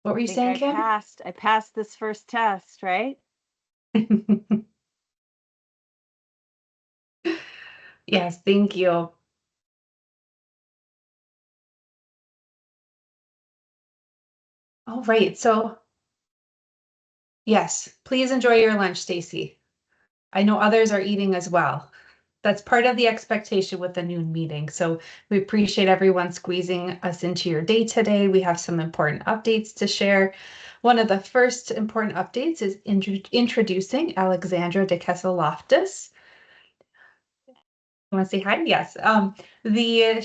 What were you I saying, think Kim? I passed this first test, right? Yes, thank you. All right, so yes, please enjoy your lunch, Stacy. I know others are eating as well. That's part of the expectation with the noon meeting. So we appreciate everyone squeezing us into your day today. We have some important updates to share. One of the first important updates is introducing Alexandra de Keseloftis. You want to say hi? Yes.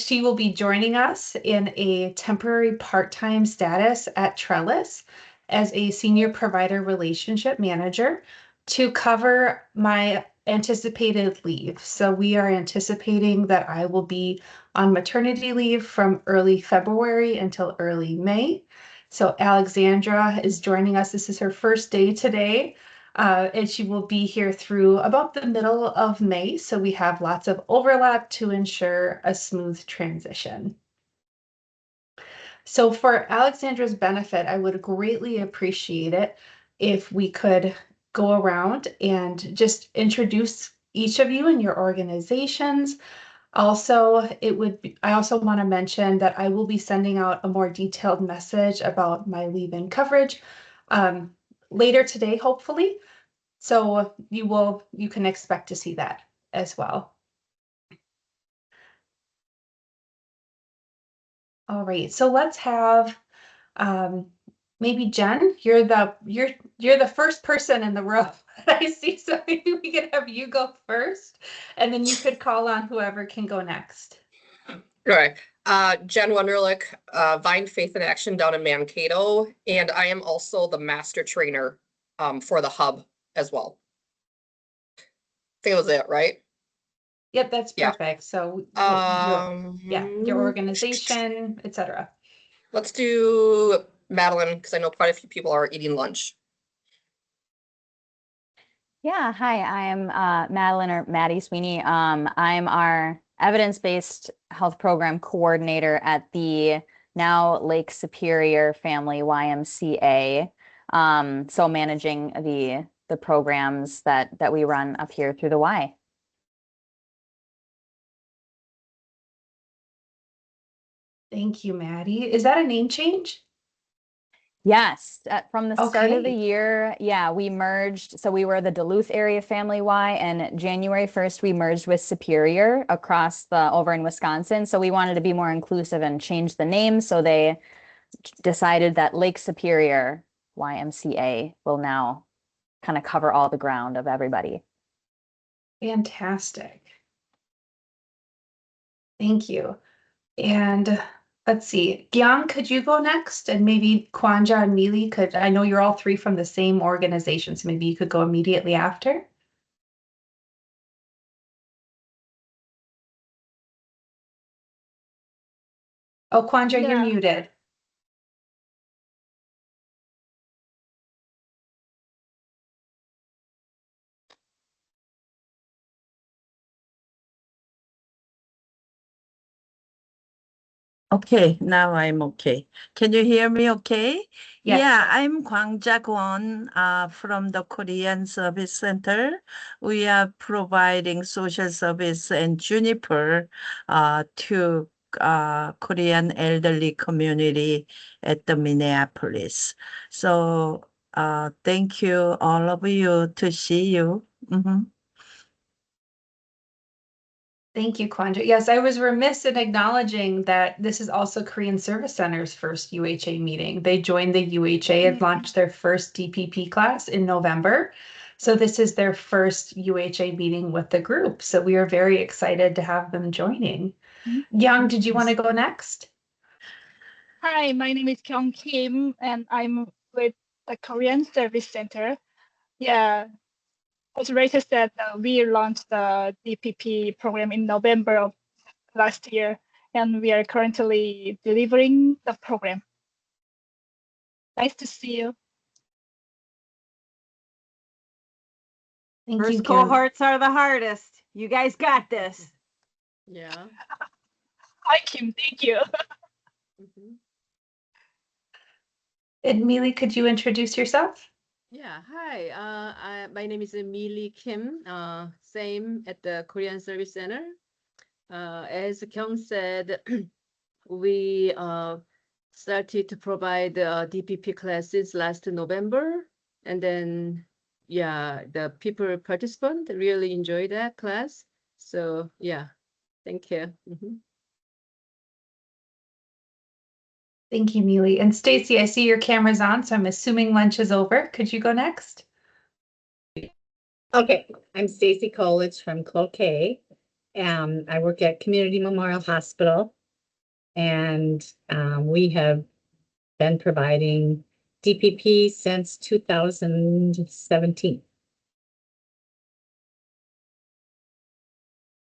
She will be joining us in a temporary part-time status at Trellis as a senior provider relationship manager to cover my anticipated leave. So we are anticipating that I will be on maternity leave from early February until early May. So Alexandra is joining us. This is her first day today. And she will be here through about the middle of May, so we have lots of overlap to ensure a smooth transition. So for Alexandra's benefit, I would greatly appreciate it if we could go around and just introduce each of you and your organizations. Also, I also want to mention that I will be sending out a more detailed message about my leave-in coverage later today, hopefully. So you can expect to see that as well. All right, so let's have maybe Jen, you're the first person in the room that I see, so maybe we could have you go first, and then you could call on whoever can go next. Right. Jen Wunderlich, Vine Faith in Action down in Mankato, and I am also the master trainer for the hub as well. I think that was it, right? Yep, that's Yeah. perfect. So your Um, organization, etc. Let's do Madeline, because I know quite a few people are eating lunch. Yeah, hi, I'm Madeline or Maddie Sweeney. I'm our evidence-based health program coordinator at the now Lake Superior Family YMCA. So managing the programs that we run up here through the Y. Thank you, Maddie. Is that a name change? Yes, from the start of the Okay. year, yeah, we merged. So we were the Duluth area Family Y, and January 1st, we merged with Superior across over in Wisconsin. So we wanted to be more inclusive and change the name. So they decided that Lake Superior YMCA will now kind of cover all the ground of everybody. Fantastic. Thank you. And let's see, Gyang, could you go next? And maybe Kwanja and Mili could, I know you're all three from the same organization, so maybe you could go immediately after. Oh, Kwanja, you're muted. Okay, now I'm okay. Can you hear me okay? Yes. Yeah, I'm Kwang Jak-won from the Korean Service Center. We are providing social service and Juniper to Korean elderly community at the Minneapolis. So thank you, all of you, to see you. Thank you, Kwanja. Yes, I was remiss in acknowledging that this is also Korean Service Center's first UHA meeting. They joined the UHA and launched their first DPP class in November. So this is their first UHA meeting with the group. So we are very excited to have them joining. Yang, did you want to go next? Hi, my name is Kyung Kim, and I'm with the Korean Service Center. Yeah, as Rachel said, we launched the DPP program in November of last year, and we are currently delivering the program. Nice to see you. Thank First you, Kim. cohorts are the hardest. You guys got this. Yeah. Hi, Kim. Thank you. And Mealy, could you introduce yourself? Yeah, hi. My name is Millie Kim, same at the Korean Service Center. As Kyung said, we started to provide DPP classes last November. And then, yeah, the people participant really enjoyed that class. So, yeah, thank you. Thank you, Mealy. And Stacy, I see your camera's on, so I'm assuming lunch is over. Could you go next? Okay, I'm Stacy Coolidge from Cloquet. I work at Community Memorial Hospital. And we have been providing DPP since 2017.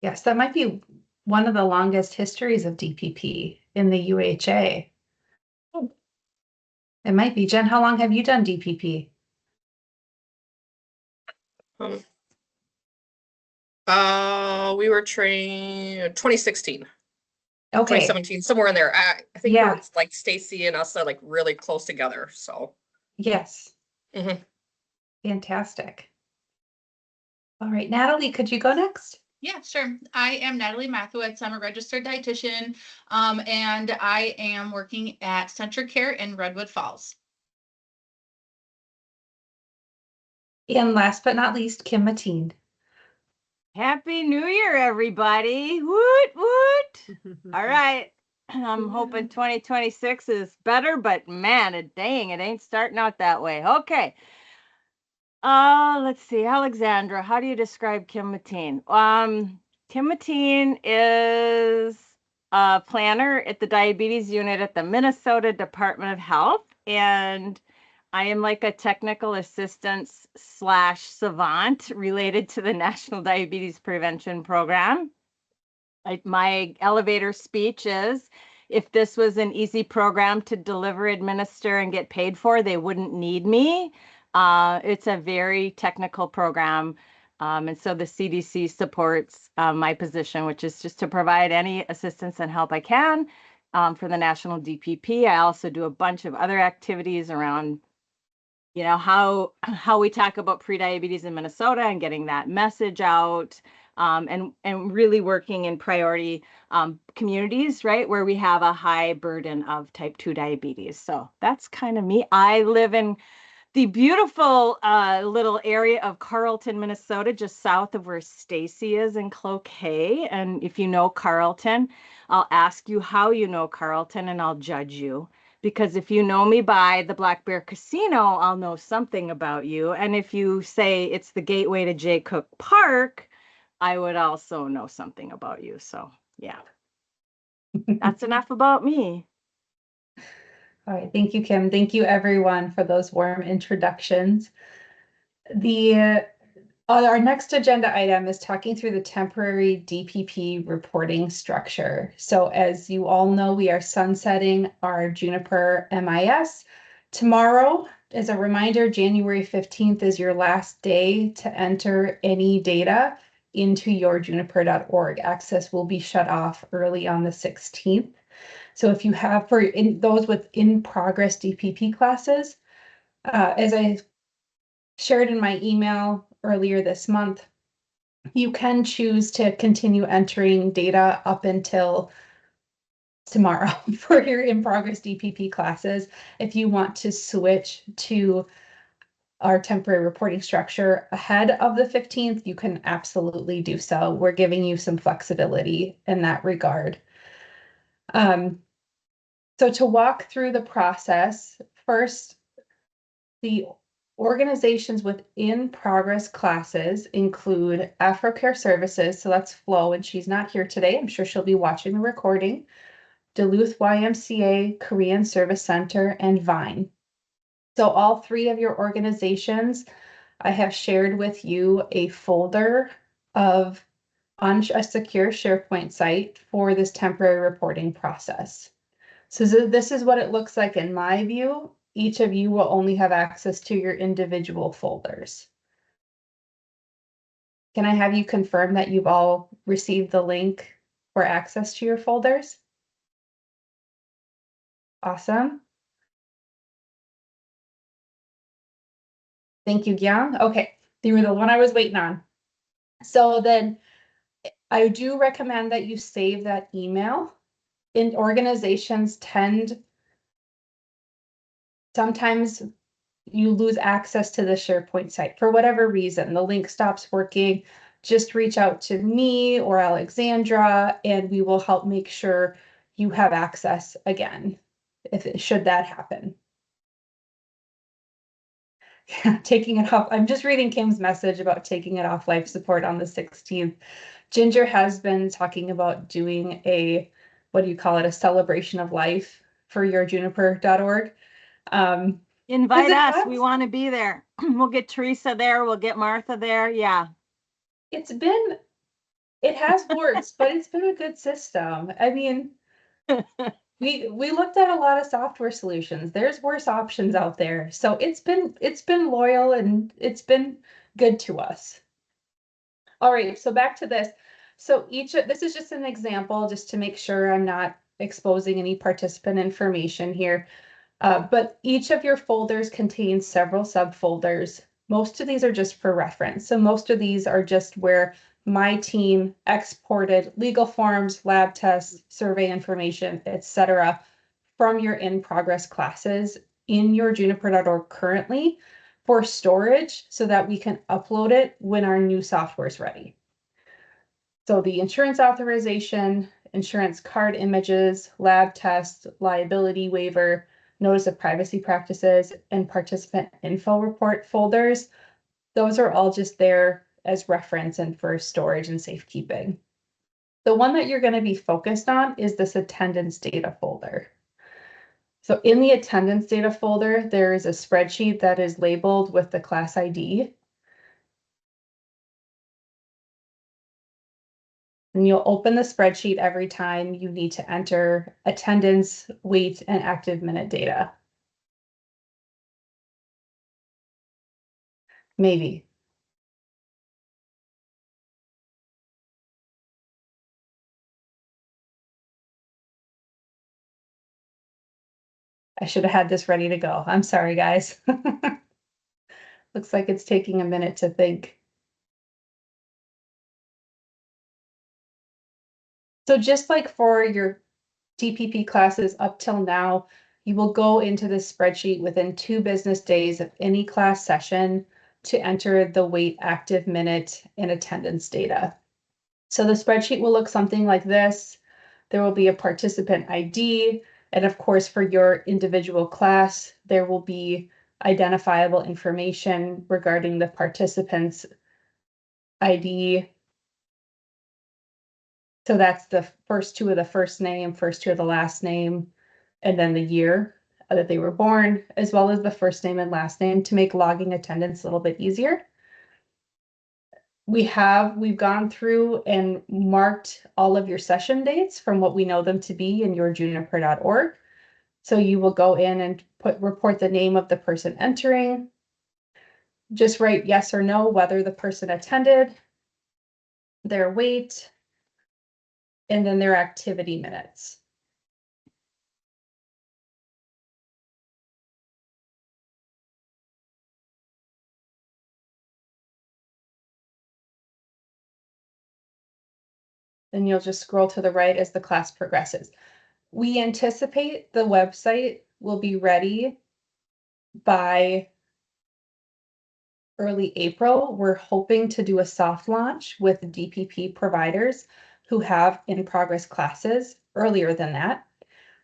Yes, that might be one of the longest histories of DPP in the UHA. Oh. It might be. Jen, how long have you done DPP? We were trained 2016, Okay, 2017, somewhere in there. I think Yeah. we're like Stacy and us are like really close together. So yes, Mhm. fantastic. All right, Natalie, could you go next? Yeah, sure. I am Natalie Mathewitz. I'm a registered dietitian, and I am working at Centra Care in Redwood Falls. And last but not least, Kim Mateen. Happy New Year, everybody. Woot, woot. All right. I'm hoping 2026 is better, but man, dang, it ain't starting out that way. Okay. Let's see. Alexandra, how do you describe Kim Mateen? Kim Mateen is a planner at the diabetes unit at the Minnesota Department of Health, and I am like a technical assistant / savant related to the National Diabetes Prevention Program. My elevator speech is, if this was an easy program to deliver, administer, and get paid for, they wouldn't need me. It's a very technical program. And so the CDC supports my position, which is just to provide any assistance and help I can for the national DPP. I also do a bunch of other activities around, you know, how we talk about prediabetes in Minnesota and getting that message out, and really working in priority communities, right, where we have a high burden of type 2 diabetes. So that's kind of me. I live in the beautiful little area of Carlton, Minnesota, just south of where Stacy is in Cloquet. And if you know Carlton, I'll ask you how you know Carlton and I'll judge you. Because if you know me by the Black Bear Casino, I'll know something about you. And if you say it's the gateway to Jay Cook Park, I would also know something about you. So yeah, that's enough about me. All right, thank you, Kim. Thank you, everyone, for those warm introductions. Our next agenda item is talking through the temporary DPP reporting structure. So as you all know, we are sunsetting our Juniper MIS. Tomorrow, as a reminder, January 15th is your last day to enter any data into your juniper.org. Access will be shut off early on the 16th. So if you have, for those with in-progress DPP classes, as I shared in my email earlier this month, you can choose to continue entering data up until tomorrow for your in-progress DPP classes. If you want to switch to our temporary reporting structure ahead of the 15th, you can absolutely do so. We're giving you some flexibility in that regard. So to walk through the process, first, the organizations with in-progress classes include AfroCare Services, so that's Flo, and she's not here today. I'm sure she'll be watching the recording. Duluth YMCA, Korean Service Center, and Vine. So all three of your organizations, I have shared with you a folder on a secure SharePoint site for this temporary reporting process. So this is what it looks like in my view. Each of you will only have access to your individual folders. Can I have you confirm that you've all received the link for access to your folders? Awesome. Thank you, Gyang. Okay, you were the one I was waiting on. So then I do recommend that you save that email. In organizations sometimes you lose access to the SharePoint site for whatever reason, the link stops working, just reach out to me or Alexandra and we will help make sure you have access again, should that happen. Taking it off. I'm just reading Kim's message about taking it off life support on the 16th. Ginger has been talking about doing a, what do you call it, a celebration of life for yourjuniper.org. Invite us. We want to be there. We'll get Teresa there. We'll get Martha there. Yeah. It has warts, but it's been a good system. I mean, we looked at a lot of software solutions. There's worse options out there. So it's been loyal and it's been good to us. All right, so back to this. So this is just an example, just to make sure I'm not exposing any participant information here. But each of your folders contains several subfolders. Most of these are just for reference. So most of these are just where my team exported legal forms, lab tests, survey information, etc., from your in-progress classes in your juniper.org currently for storage so that we can upload it when our new software is ready. So the insurance authorization, insurance card images, lab tests, liability waiver, notice of privacy practices, and participant info report folders, those are all just there as reference and for storage and safekeeping. The one that you're going to be focused on is this attendance data folder. So in the attendance data folder, there is a spreadsheet that is labeled with the class ID. And you'll open the spreadsheet every time you need to enter attendance, weight, and active minute data. Maybe. I should have had this ready to go. I'm sorry, guys. Looks like it's taking a minute to think. So just like for your DPP classes up till now, you will go into this spreadsheet within 2 business days of any class session to enter the weight, active minute, and attendance data. So the spreadsheet will look something like this. There will be a participant ID, and of course, for your individual class, there will be identifiable information regarding the participant's ID. So that's the first 2 of the first name, first 2 of the last name, and then the year that they were born, as well as the first name and last name to make logging attendance a little bit easier. We've gone through and marked all of your session dates from what we know them to be in your juniper.org. So you will go in and report the name of the person entering. Just write yes or no whether the person attended, their weight, and then their activity minutes. Then you'll just scroll to the right as the class progresses. We anticipate the website will be ready by early April. We're hoping to do a soft launch with DPP providers who have in-progress classes earlier than that,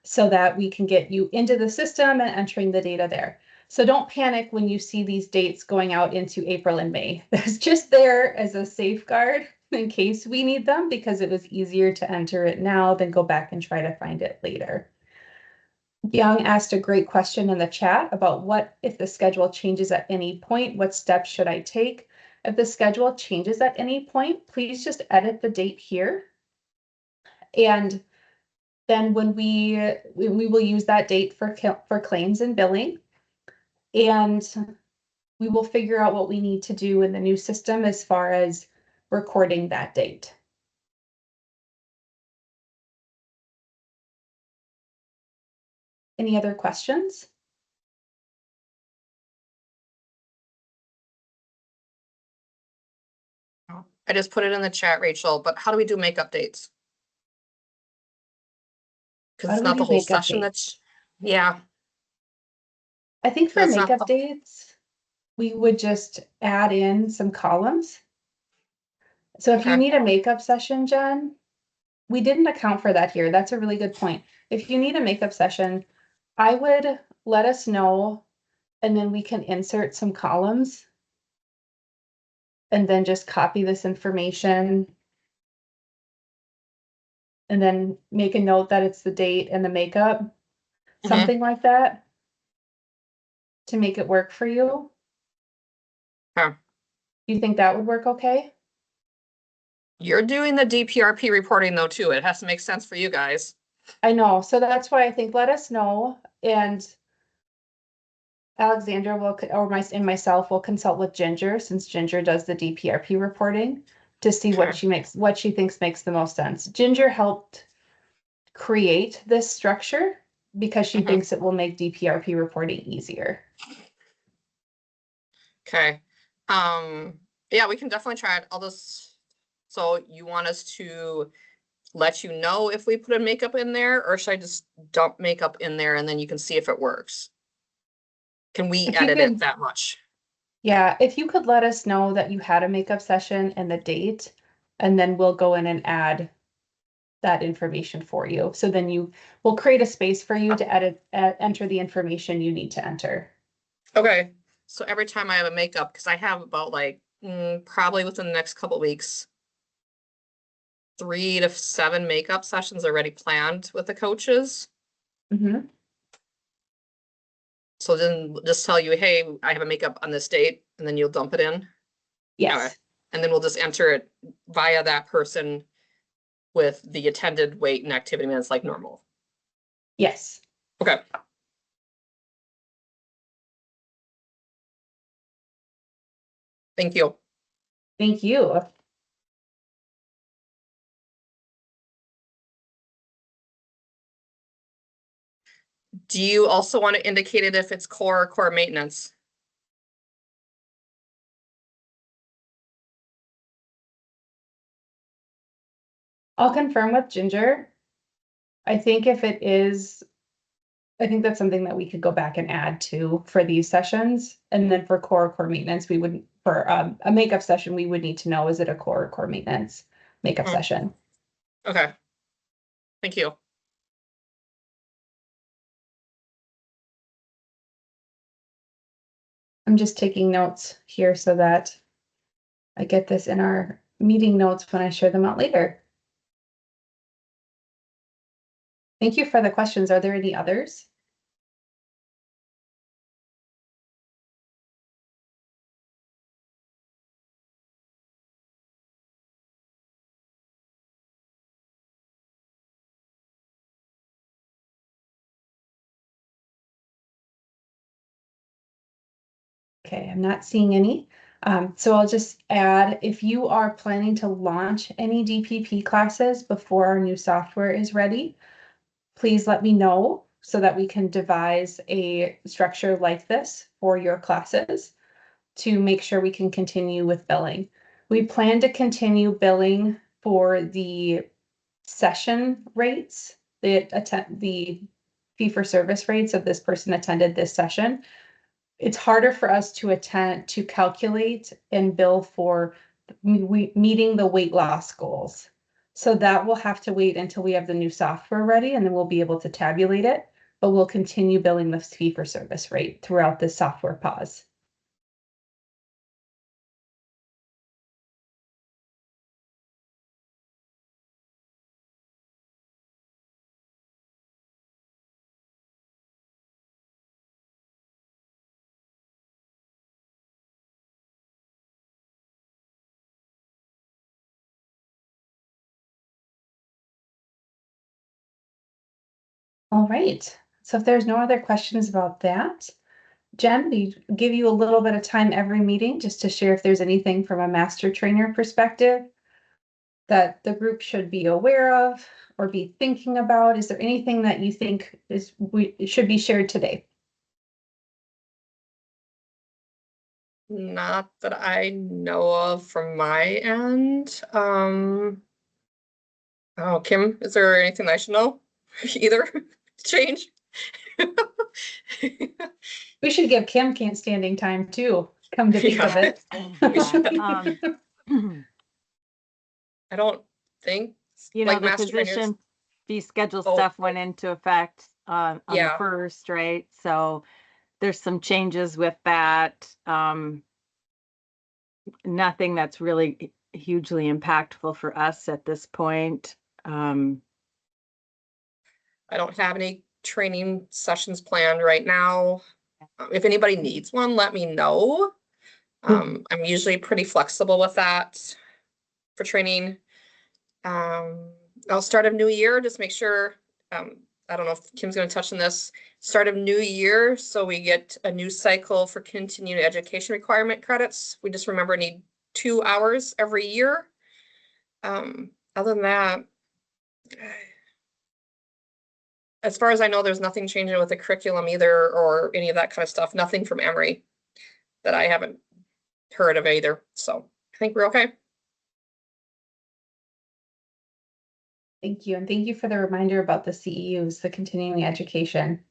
so that we can get you into the system and entering the data there. So don't panic when you see these dates going out into April and May. That's just there as a safeguard in case we need them, because it was easier to enter it now than go back and try to find it later. Young asked a great question in the chat about what if the schedule changes at any point, what steps should I take? If the schedule changes at any point, please just edit the date here. And then when we will use that date for claims and billing. And we will figure out what we need to do in the new system as far as recording that date. Any other questions? I just put it in the chat, Rachel, but how do we do makeup dates? Cause How it's do we not the do whole makeup session dates? yeah, I think for That's not makeup the- dates, we would just add in some columns. So if you Okay. need a makeup session, Jen, we didn't account for that here. That's a really good point. If you need a makeup session, I would let us know, and then we can insert some columns. And then just copy this information. And then make a note that it's the date and the makeup, something like that. To make it work for you. Okay. Do you think that would work okay? You're doing the DPRP reporting though, too. It has to make sense for you guys. I know, so that's why I think let us know, and Alexandra will, or myself will consult with Ginger, since Ginger does the DPRP reporting, to see what Okay. she thinks makes the most sense. Ginger helped create this structure because she thinks it will make DPRP reporting easier. Okay. Yeah, we can definitely try it. So you want us to let you know if we put a makeup in there, or should I just dump makeup in there and then you can see if it works? Can we If you edit it could- that much? Yeah, if you could let us know that you had a makeup session and the date, and then we'll go in and add that information for you. So then we'll create a space for you to enter the information you need to enter. Okay. So every time I have a makeup, because I have about like probably within the next couple weeks, 3 to 7 makeup sessions already planned with the coaches. Mhm. So then just tell you, hey, I have a makeup on this date, and then you'll dump it in. Yes. Okay. And then we'll just enter it via that person with the attended weight and activity minutes like normal. Yes. Okay. Thank you. Thank you. Do you also want to indicate it if it's core or core maintenance? I'll confirm with Ginger. I think if it is, I think that's something that we could go back and add to for these sessions. And then for core maintenance, we would, for a makeup session, we would need to know, is it a core maintenance makeup session? Okay. Thank you. I'm just taking notes here so that I get this in our meeting notes when I share them out later. Thank you for the questions. Are there any others? Okay, I'm not seeing any. So I'll just add, if you are planning to launch any DPP classes before our new software is ready, please let me know so that we can devise a structure like this for your classes to make sure we can continue with billing. We plan to continue billing for the session rates, the fee for service rates of this person attended this session. It's harder for us to calculate and bill for meeting the weight loss goals. So that will have to wait until we have the new software ready, and then we'll be able to tabulate it, but we'll continue billing the fee for service rate throughout this software pause. All right, so if there's no other questions about that, Jen, we give you a little bit of time every meeting just to share if there's anything from a master trainer perspective that the group should be aware of or be thinking about. Is there anything that you think should be shared today? Not that I know of from my end. Oh, Kim, is there anything I should know? Either change? We should give Kim standing time too, come to think of it. We should. I don't think, You know, like the master trainers. physician fee schedule Oh. stuff went into effect on the Yeah. 1st, right? So there's some changes with that. Nothing that's really hugely impactful for us at this point. I don't have any training sessions planned right now. If anybody needs one, let me know. I'm usually pretty flexible with that for training. I'll start of new year, just make sure, I don't know if Kim's going to touch on this, start of new year. So we get a new cycle for continuing education requirement credits. We just remember need 2 hours every year. Other than that, as far as I know, there's nothing changing with the curriculum either, or any of that kind of stuff. Nothing from Emory that I haven't heard of either. So I think we're okay. Thank you. And thank you for the reminder about the CEUs, the continuing education.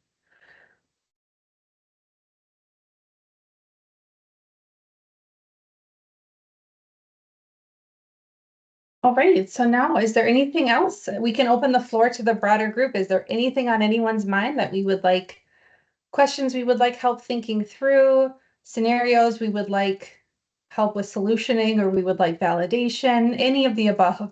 All right, so now is there anything else? We can open the floor to the broader group. Is there anything on anyone's mind that we would like, questions we would like help thinking through, scenarios we would like help with solutioning, or we would like validation, any of the above?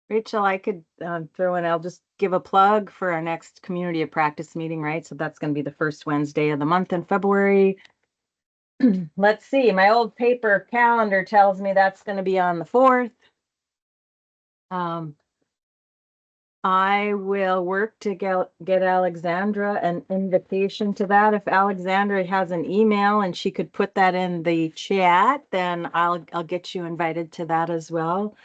Rachel, I could throw in, I'll just give a plug for our next community of practice meeting, right? So that's going to be the first Wednesday of the month in February. Let's see, my old paper calendar tells me that's going to be on the 4th. I will work to get Alexandra an invitation to that. If Alexandra has an email and she could put that in the chat, then I'll get you invited to that as well.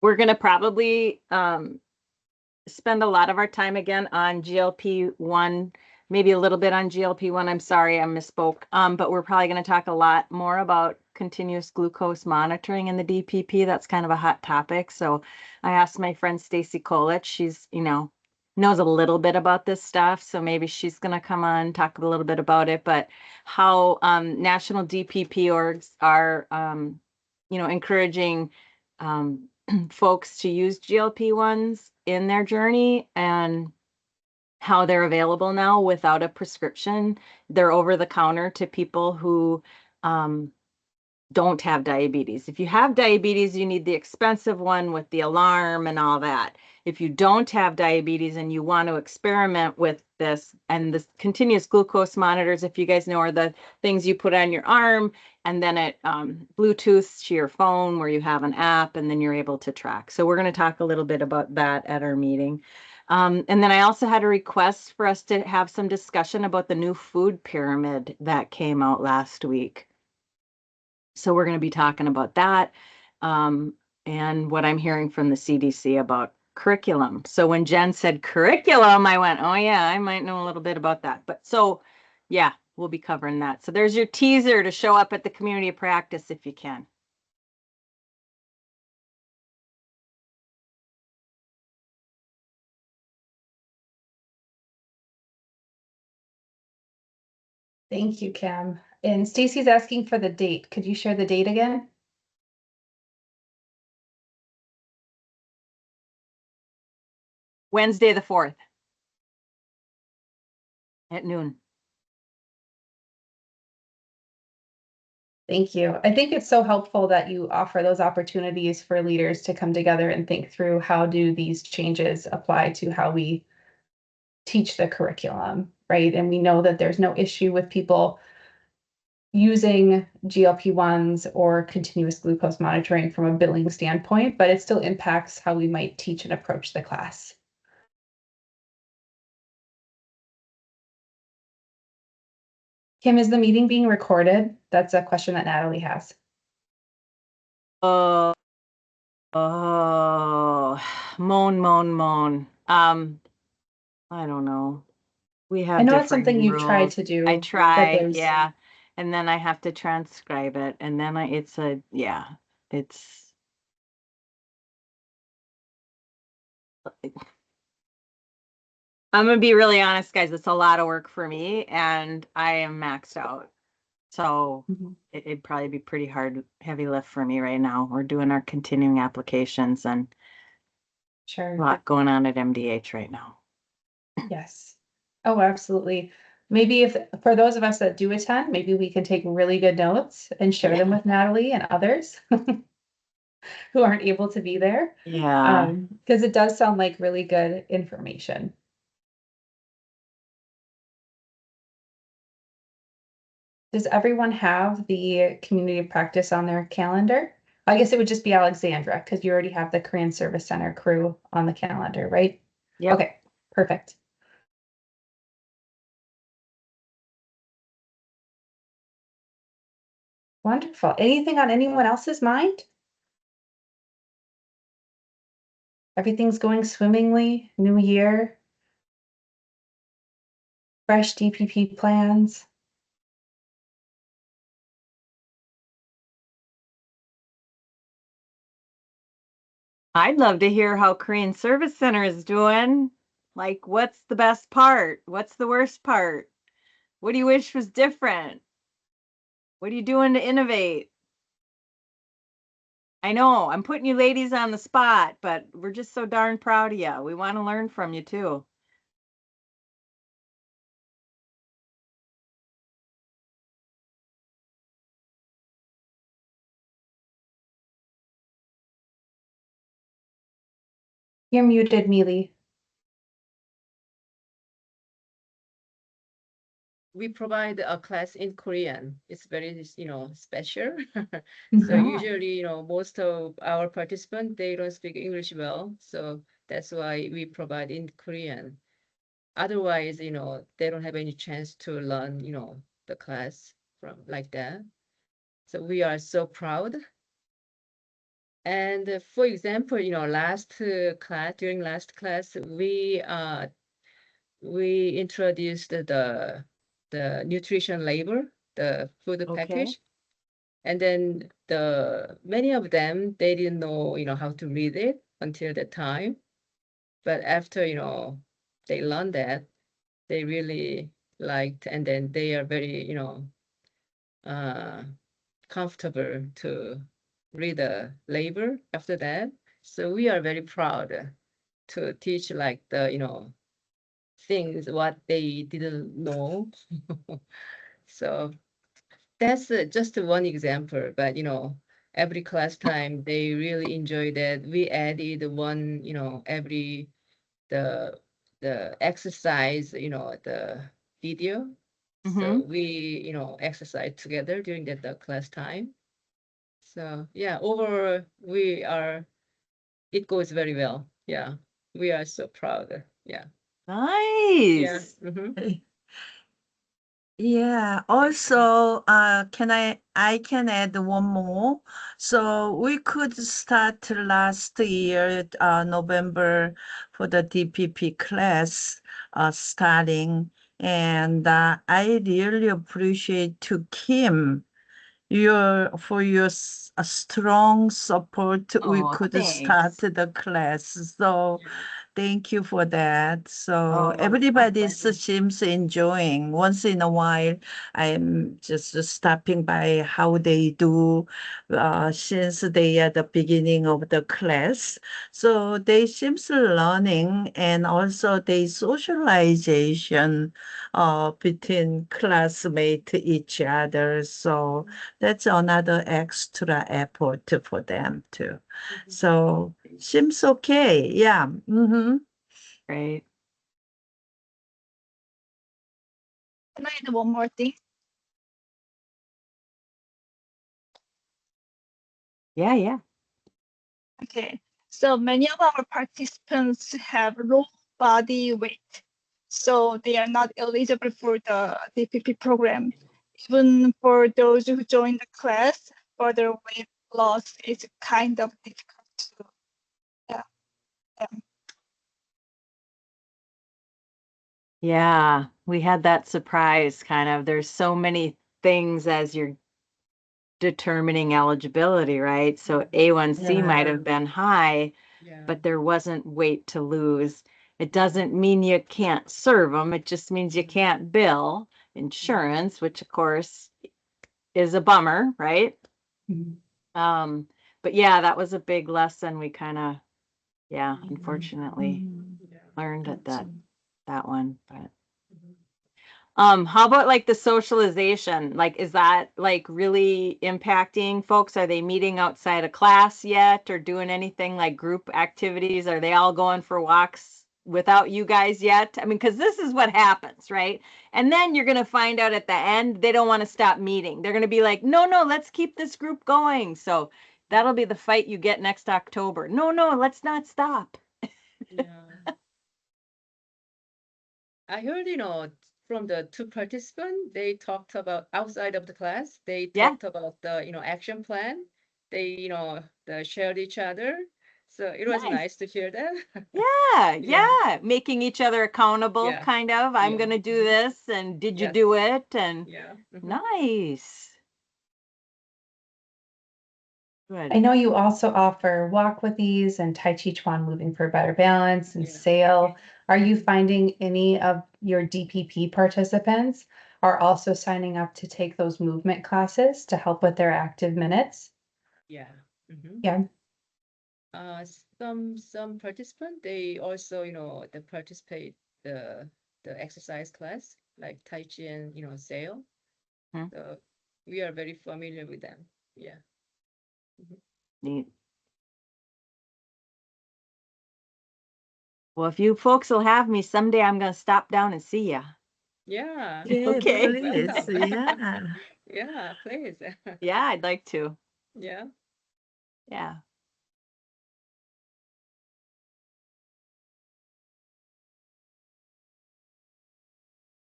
We're going to probably spend a lot of our time again on GLP-1, maybe a little bit on GLP-1. I'm sorry, I misspoke. But we're probably going to talk a lot more about continuous glucose monitoring in the DPP. That's kind of a hot topic. So I asked my friend Stacy Kolich. She's, knows a little bit about this stuff. So maybe she's going to come on, talk a little bit about it, but how national DPP orgs are, encouraging folks to use GLP-1s in their journey and how they're available now without a prescription. They're over the counter to people who don't have diabetes. If you have diabetes, you need the expensive one with the alarm and all that. If you don't have diabetes and you want to experiment with this, and the continuous glucose monitors, if you guys know, are the things you put on your arm and then it Bluetooth to your phone where you have an app and then you're able to track. So we're going to talk a little bit about that at our meeting. And then I also had a request for us to have some discussion about the new food pyramid that came out last week. So we're going to be talking about that and what I'm hearing from the CDC about curriculum. So when Jen said curriculum, I went, oh yeah, I might know a little bit about that. But so yeah, we'll be covering that. So there's your teaser to show up at the community of practice if you can. Thank you, Kim. And Stacy's asking for the date. Could you share the date again? Wednesday the 4th at noon. Thank you. I think it's so helpful that you offer those opportunities for leaders to come together and think through how do these changes apply to how we teach the curriculum, right? And we know that there's no issue with people using GLP-1s or continuous glucose monitoring from a billing standpoint, but it still impacts how we might teach and approach the class. Kim, is the meeting being recorded? That's a question that Natalie has. Oh, moan. I don't know. We have I know it's different something you've tried rules. to do. I but try, there's- yeah. And then I have to transcribe it. And then it's I'm gonna be really honest, guys. It's a lot of work for me and I am maxed out. So Mhm. it'd probably be pretty hard, heavy lift for me right now. We're doing our continuing applications and a Sure. lot going on at MDH right now. Yes. Oh, absolutely. Maybe if, for those of us that do attend, maybe we can take really good notes and share them with Natalie and others who aren't able to be there. Yeah. Because it does sound like really good information. Does everyone have the community of practice on their calendar? I guess it would just be Alexandra, because you already have the Korean Service Center crew on the calendar, right? Yep. Okay, perfect. Wonderful. Anything on anyone else's mind? Everything's going swimmingly, new year, fresh DPP plans. I'd love to hear how Korean Service Center is doing. Like, what's the best part? What's the worst part? What do you wish was different? What are you doing to innovate? I know I'm putting you ladies on the spot, but we're just so darn proud of you. We want to learn from you too. You're muted, Mealy. We provide a class in Korean. It's very, special. So Mhm. usually, most of our participants, they don't speak English well. So that's why we provide in Korean. Otherwise, they don't have any chance to learn, the class from like that. So we are so proud. And for example, during last class, we introduced the nutrition label, the food Okay. package. And then many of them, they didn't know, how to read it until that time. But after, they learned that, they really liked, and then they are very, uh, comfortable to read the label after that. So we are very proud to teach like things what they didn't know. So that's just one example, but every class time they really enjoy that. We added one, every the exercise, the video. So we, exercise together during the class time. So yeah, overall it goes very well. Yeah, we are so proud. Yeah. Yeah. Nice. Mhm. Yeah, also, I can add one more. So we could start last year, November for the DPP class, starting. And I really appreciate to Kim for your a strong support. We Oh, could start thanks. the class. So Yeah. thank you for that. So Oh, everybody thank you. seems enjoying. Once in a while, I'm just stopping by how they do since they are the beginning of the class. So they seems learning and also the socialization between classmates each other. So that's another extra effort for them too. Mhm. So seems okay. Yeah. Mm-hmm. Great. Can I add one more thing? Yeah. Okay. So many of our participants have low body weight, so they are not eligible for the DPP program. even for those who join the class, further weight loss is kind of difficult too. Yeah. Yeah, we had that surprise kind of. There's so many things as you're determining eligibility, right? So A1C might have been high, Yeah. but there wasn't weight to lose. It doesn't mean you can't serve them. It just means you can't bill insurance, which of course is a bummer, right? But yeah, that was a big lesson. We kind of, unfortunately learned at that one, but. How about like the socialization? Like, is that like really impacting folks? Are they meeting outside of class yet or doing anything like group activities? Are they all going for walks without you guys yet? I mean, because this is what happens, right? And then you're going to find out at the end, they don't want to stop meeting. They're going to be like, no, let's keep this group going. So that'll be the fight you get next October. No, let's not stop. Yeah. I heard, from the two participants, they talked about outside of the class. They Yeah. talked about the, action plan. They, they shared each other. So it was nice to hear that. Yeah. Making each other accountable, Yeah. kind of. I'm Yeah. going to do this, and did you Yes. do it? And Yeah. nice. I Good. know you also offer walk with ease and Tai Chi Chuan moving for better balance and Yeah. sail. Are you finding any of your DPP participants are also signing up to take those movement classes to help with their active minutes? Yeah. Yeah. Some participants, they also, they participate the exercise class like Tai Chi and, sail. Hmm. So we are very familiar with them. Yeah. Neat. Well, if you folks will have me someday, I'm going to stop down and see you. Yeah. Yeah, Okay. please. Welcome. Yeah. Yeah, please. Yeah, I'd like to. Yeah. Yeah.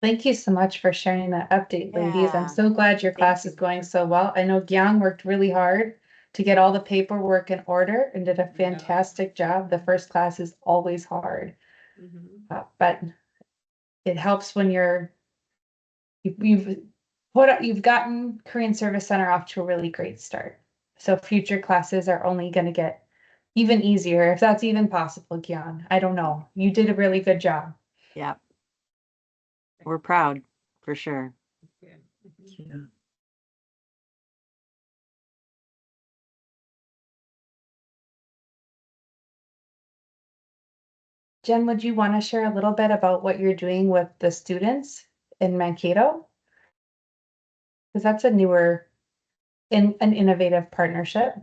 Thank you so much for sharing that update, ladies. I'm Yeah. so glad your Thank class you. is going so well. I know Gyang worked really hard to get all the paperwork in order and did a fantastic job. The first class is always hard, but it helps when you've gotten Korean Service Center off to a really great start. So future classes are only going to get even easier, if that's even possible, Gyan. I don't know. You did a really good job. Yeah. We're proud, for sure. Yeah. Yeah. Jen, would you want to share a little bit about what you're doing with the students in Mankato? Because that's a newer, an innovative partnership.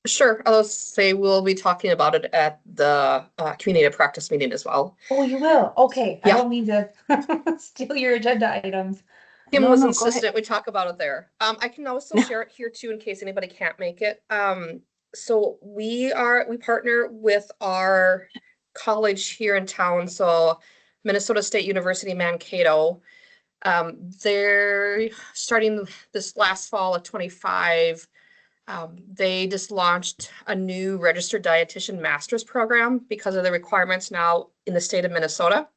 Sure, I'll say we'll be talking about it at the community practice meeting as well. Oh, you will? Okay. I Yeah. don't mean to steal your agenda items. Kim No, was no, go ahead. insistent we talk about it there. I can also share it here too in case anybody can't make it. So we partner with our college here in town, so Minnesota State University Mankato. They're starting this last fall of 25. They just launched a new registered dietitian master's program because of the requirements now in the state of Minnesota.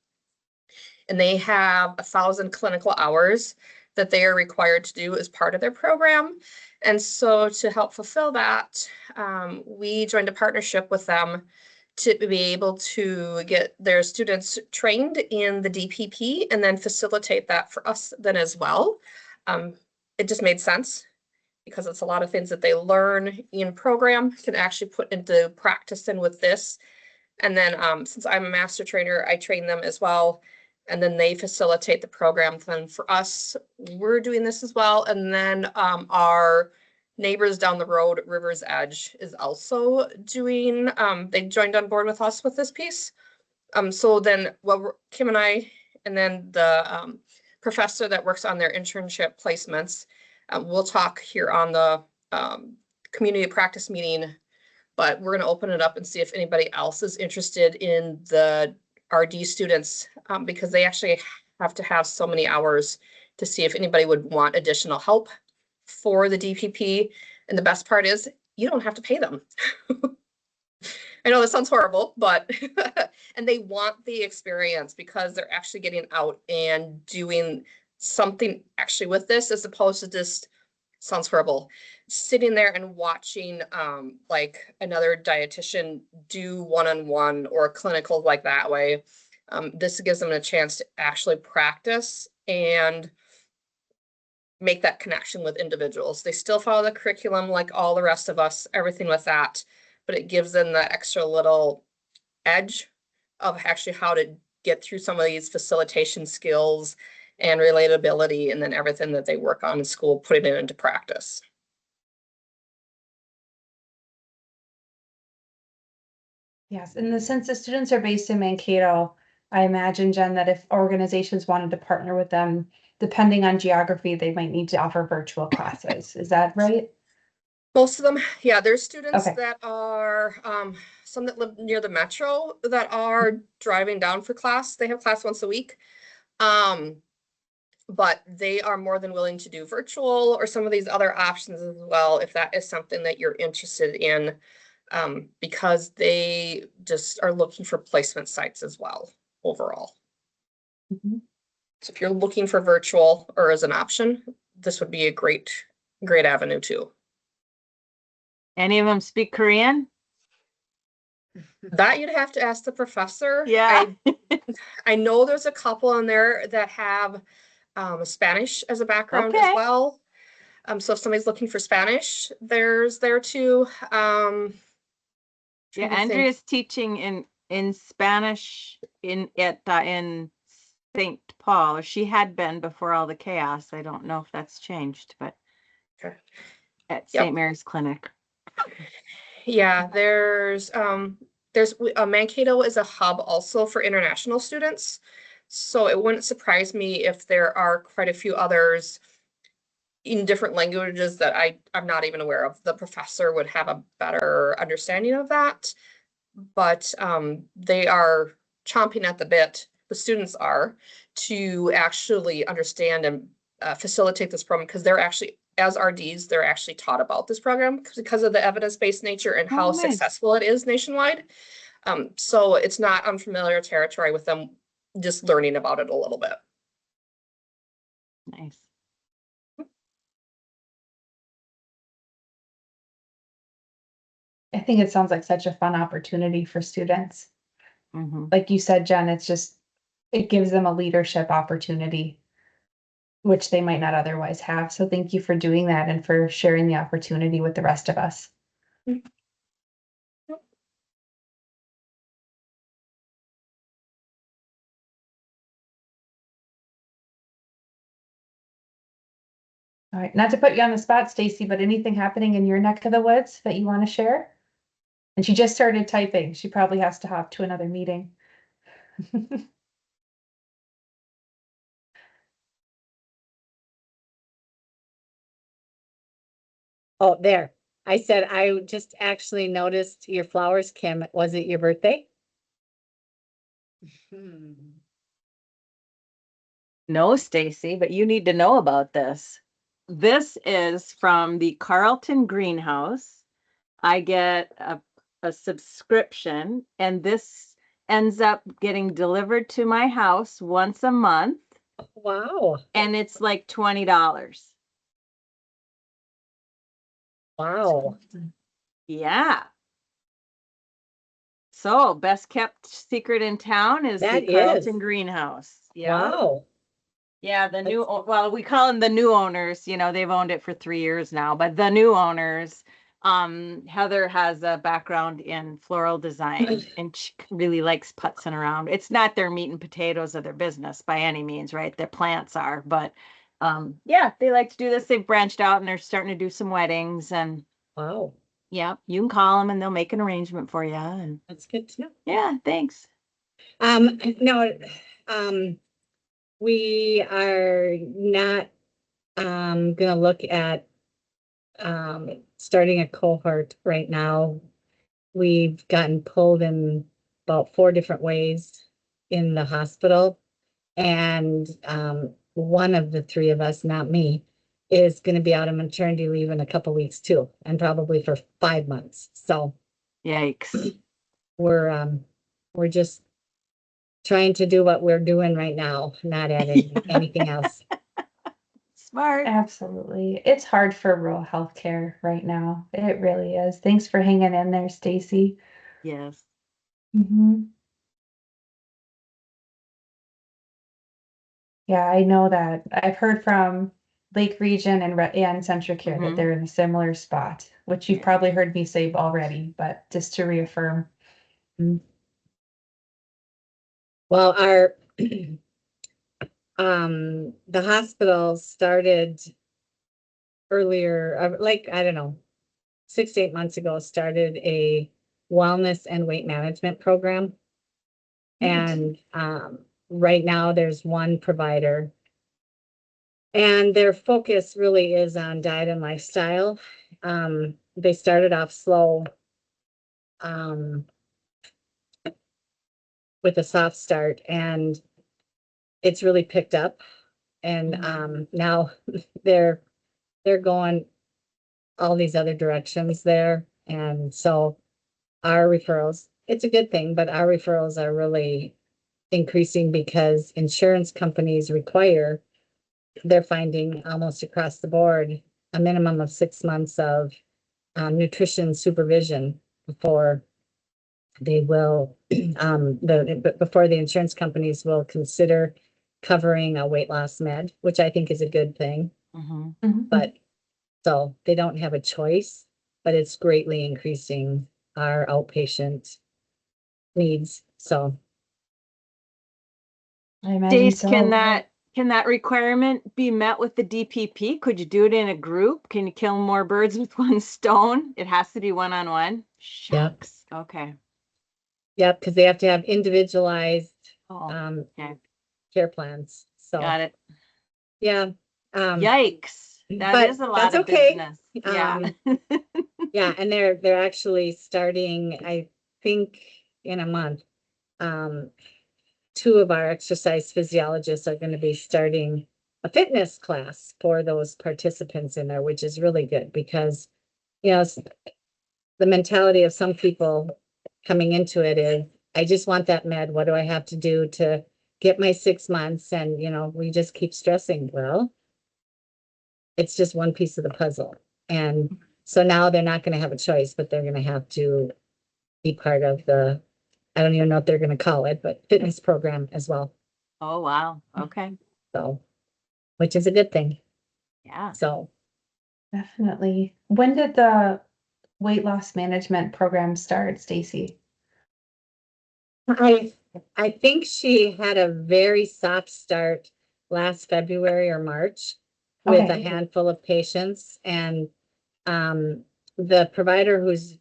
And they have 1,000 clinical hours that they are required to do as part of their program. And so to help fulfill that, we joined a partnership with them to be able to get their students trained in the DPP and then facilitate that for us then as well. It just made sense because it's a lot of things that they learn in program can actually put into practice and with this. And then since I'm a master trainer, I train them as well. And then they facilitate the program. Then for us, we're doing this as well. And then our neighbors down the road at River's Edge is also doing, they joined on board with us with this piece. So then Kim and I, and then the professor that works on their internship placements, we'll talk here on the community practice meeting, but we're going to open it up and see if anybody else is interested in the RD students because they actually have to have so many hours to see if anybody would want additional help for the DPP. And the best part is you don't have to pay them. I know this sounds horrible, but and they want the experience because they're actually getting out and doing something actually with this, as opposed to just, sounds horrible, sitting there and watching like another dietitian do one-on-one or clinical like that way. This gives them a chance to actually practice and make that connection with individuals. They still follow the curriculum like all the rest of us, everything with that, but it gives them the extra little edge of actually how to get through some of these facilitation skills and relatability, and then everything that they work on in school, putting it into practice. Yes, and since the students are based in Mankato, I imagine, Jen, that if organizations wanted to partner with them, depending on geography, they might need to offer virtual classes. Is that right? Most of them, yeah, there's students Okay. that are, some that live near the metro that are driving down for class. They have class once a week. But they are more than willing to do virtual or some of these other options as well, if that is something that you're interested in, because they just are looking for placement sites as well overall. Mhm. So if you're looking for virtual or as an option, this would be a great avenue too. Any of them speak Korean? That you'd have to ask the professor. Yeah. I know there's a couple in there that have Spanish as a background as Okay. well. So if somebody's looking for Spanish, there's there too. Yeah, Trying to think. Andrea's teaching in Spanish in St. Paul. She had been before all the chaos. I don't know if that's changed, but Okay. at Yep. St. Mary's Clinic. Yeah, there's Mankato is a hub also for international students. So it wouldn't surprise me if there are quite a few others in different languages that I'm not even aware of. The professor would have a better understanding of that. But they are chomping at the bit, the students are, to actually understand and facilitate this program, because they're actually, as RDs, they're actually taught about this program because of the evidence-based nature and how nice. successful it is nationwide. So it's not unfamiliar territory with them just learning about it a little bit. Nice. I think it sounds like such a fun opportunity for students. Mm-hmm. Like you said, Jen, it gives them a leadership opportunity, which they might not otherwise have. So thank you for doing that and for sharing the opportunity with the rest of us. All right, not to put you on the spot, Stacy, but anything happening in your neck of the woods that you want to share? And she just started typing. She probably has to hop to another meeting. Oh, there. I said, I just actually noticed your flowers, Kim. Was it your birthday? No, Stacy, but you need to know about this. This is from the Carlton Greenhouse. I get a subscription, and this ends up getting delivered to my house once a month, Wow. and it's like $20. Wow. Yeah. So best kept secret in town is the That Carlton is. Greenhouse. Yeah. Wow. Yeah, well, we call them the new owners, they've owned it for 3 years now, but the new owners, Heather has a background in floral design and she really likes putzing around. It's not their meat and potatoes of their business by any means, right? Their plants are, but yeah, they like to do this. They've branched out and they're starting to do some weddings, and Wow. yeah, you can call them and they'll make an arrangement for you. And That's good to know. yeah, thanks. No, we are not gonna look at starting a cohort right now. We've gotten pulled in about 4 different ways in the hospital. And one of the three of us, not me, is going to be out on maternity leave in a couple weeks too, and probably for 5 months. So Yikes. we're just trying to do what we're doing right now, not adding anything else. Smart. Absolutely. It's hard for rural healthcare right now. It really is. Thanks for hanging in there, Stacy. Yes. Yeah, I know that. I've heard from Lake Region and Central Care that they're in a similar spot, which you've probably heard me say already, but just to reaffirm. Well, the hospital started earlier, like, I don't know, 6 to 8 months ago, started a wellness and weight management program. And right now there's one provider, and their focus really is on diet and lifestyle. They started off slow with a soft start, and it's really picked up. And now they're going all these other directions there. And so our referrals, it's a good thing, but our referrals are really increasing because insurance companies require, they're finding almost across the board, a minimum of 6 months of nutrition supervision before they will, before the insurance companies will consider covering a weight loss med, which I think is a good thing. But so they don't have a choice, but it's greatly increasing our outpatient needs. So I imagine Stace, so. can that requirement be met with the DPP? Could you do it in a group? Can you kill more birds with one stone? It has to be one-on-one? Shucks. Okay. Yep, because they have to have individualized Okay. care plans. So Got it. yeah. Yikes. That but is a lot that's of okay. business. Yeah. Yeah, and they're actually starting, I think, in a month. 2 of our exercise physiologists are going to be starting a fitness class for those participants in there, which is really good because, you know, the mentality of some people coming into it is, I just want that med. What do I have to do to get my 6 months? And, you know, we just keep stressing. Well, it's just one piece of the puzzle. And so now they're not going to have a choice, but they're going to have to be part of the, I don't even know what they're going to call it, but fitness program as well. Oh, wow. Okay. So, which is a good thing. Yeah. So Definitely. When did the weight loss management program start, Stacy? I think she had a very soft start last February or March with a handful of patients. And the provider who's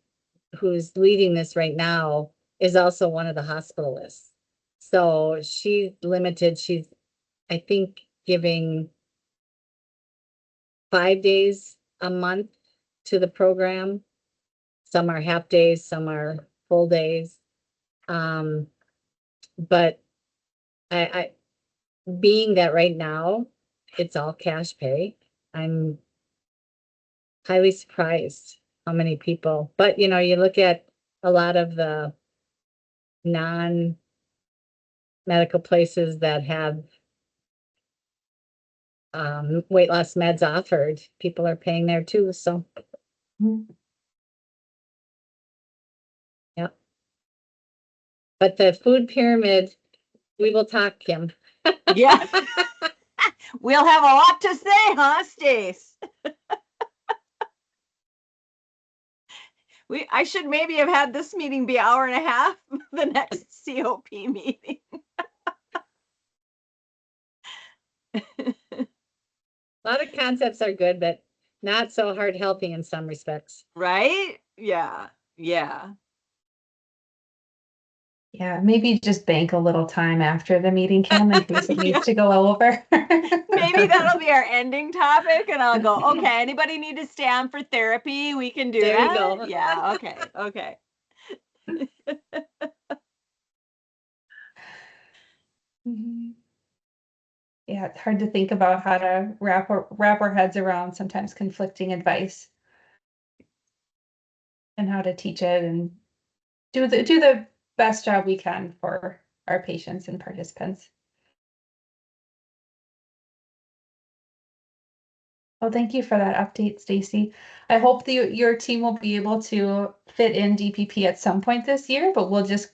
leading this right now is also one of the hospitalists. So she's limited. She's, I think, giving 5 days a month to the program. Some are half days, some are full days. But I being that right now it's all cash pay, I'm highly surprised how many people, but you know, you look at a lot of the non-medical places that have weight loss meds offered, people are paying there too, so. Yeah. But the food pyramid, we will talk, Kim. Yeah. We'll have a lot to say, huh, Stace? I should maybe have had this meeting be 1.5 hours, the next COP meeting. A lot of concepts are good, but not so hard healthy in some respects. Right? Yeah. Yeah. Yeah, maybe just bank a little time after the meeting, Kim, in case it needs to go over. Maybe that'll be our ending topic, and I'll go, okay, anybody need to stand for therapy? We can do There that. you go. Yeah, okay, okay. Yeah, it's hard to think about how to wrap our heads around sometimes conflicting advice and how to teach it and do the best job we can for our patients and participants. Well, thank you for that update, Stacy. I hope your team will be able to fit in DPP at some point this year, but we'll just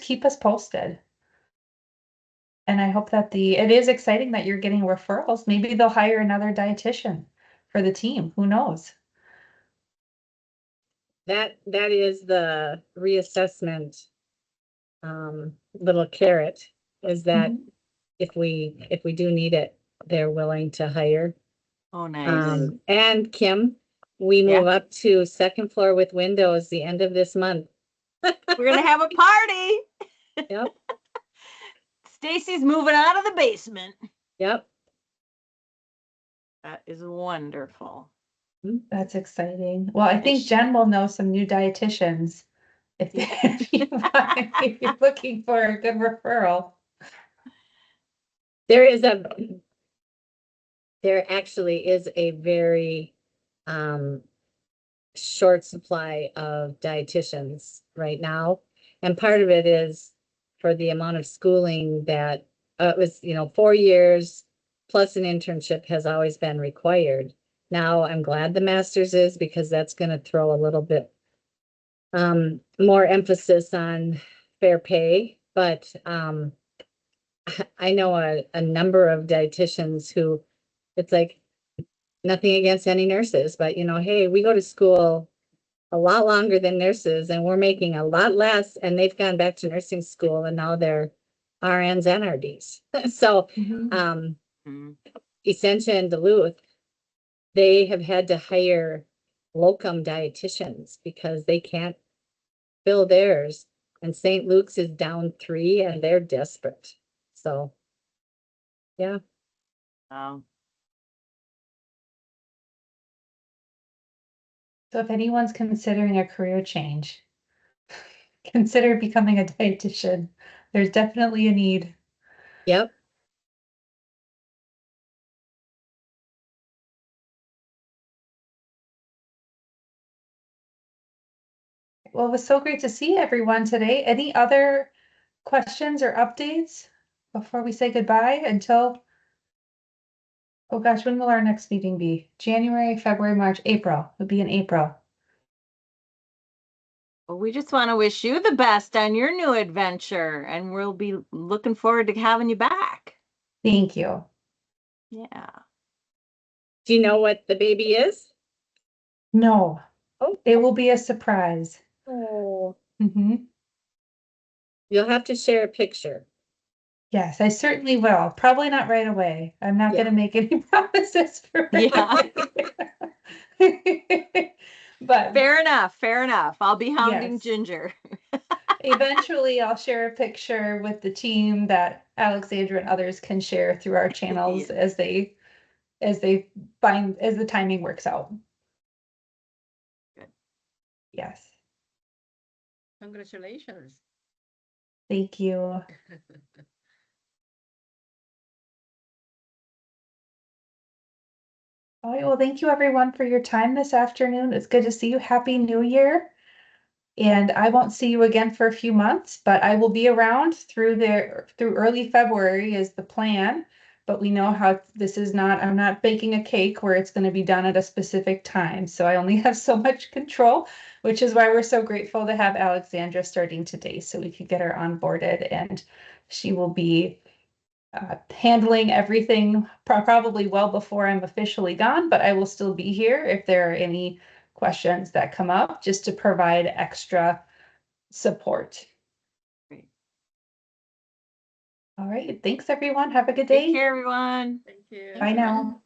keep us posted. And I hope that it is exciting that you're getting referrals. Maybe they'll hire another dietitian for the team. Who knows? That is the reassessment little carrot, is that Mhm. if we do need it, they're willing to hire. Oh, nice. And Kim, we Yeah. move up to second floor with windows the end of this month. We're gonna have a party. Yep, Stacy's moving out of the basement. yep. That is wonderful. That's exciting. Well, I think sh- Jen will know some new dietitians if if you're looking for a good referral. There actually is a very short supply of dietitians right now. And part of it is for the amount of schooling that it was, 4 years plus an internship has always been required. Now I'm glad the master's is, because that's going to throw a little bit more emphasis on fair pay. But I know a number of dietitians who, it's like, nothing against any nurses, but hey, we go to school a lot longer than nurses and we're making a lot less, and they've gone back to nursing school and now they're RNs and RDs. So Essentia and Duluth, they have had to hire locum dietitians because they can't fill theirs. And St. Luke's is down 3 and they're desperate. So yeah. Oh, So if anyone's considering a career change, consider becoming a dietitian. There's definitely a need. Yep. Well, it was so great to see everyone today. Any other questions or updates before we say goodbye until, oh gosh, when will our next meeting be? January, February, March, April. It'll be in April. well, we just want to wish you the best on your new adventure, and we'll be looking forward to having you back. Thank you. Yeah. Do you know what the baby is? No, Oh. it will be a surprise. Oh. Mm-hmm. You'll have to share a picture. Yes, I certainly will. Probably not right away. I'm not going to make any promises for Yeah. But Fair enough. Fair enough. I'll be hounding Yes. Ginger. eventually I'll share a picture with the team that Alexandra and others can share through our channels as the timing works out. Good. Yes. Congratulations. Thank you. All right, well, thank you everyone for your time this afternoon. It's good to see you. Happy New Year. And I won't see you again for a few months, but I will be around through early February is the plan. But we know how this is not, I'm not baking a cake where it's going to be done at a specific time. So I only have so much control, which is why we're so grateful to have Alexandra starting today so we could get her onboarded, and she will be handling everything probably well before I'm officially gone, but I will still be here if there are any questions that come up just to provide extra support. Great. All right. Thanks, everyone. Have a good day. Take care, everyone. Thank you. Bye now.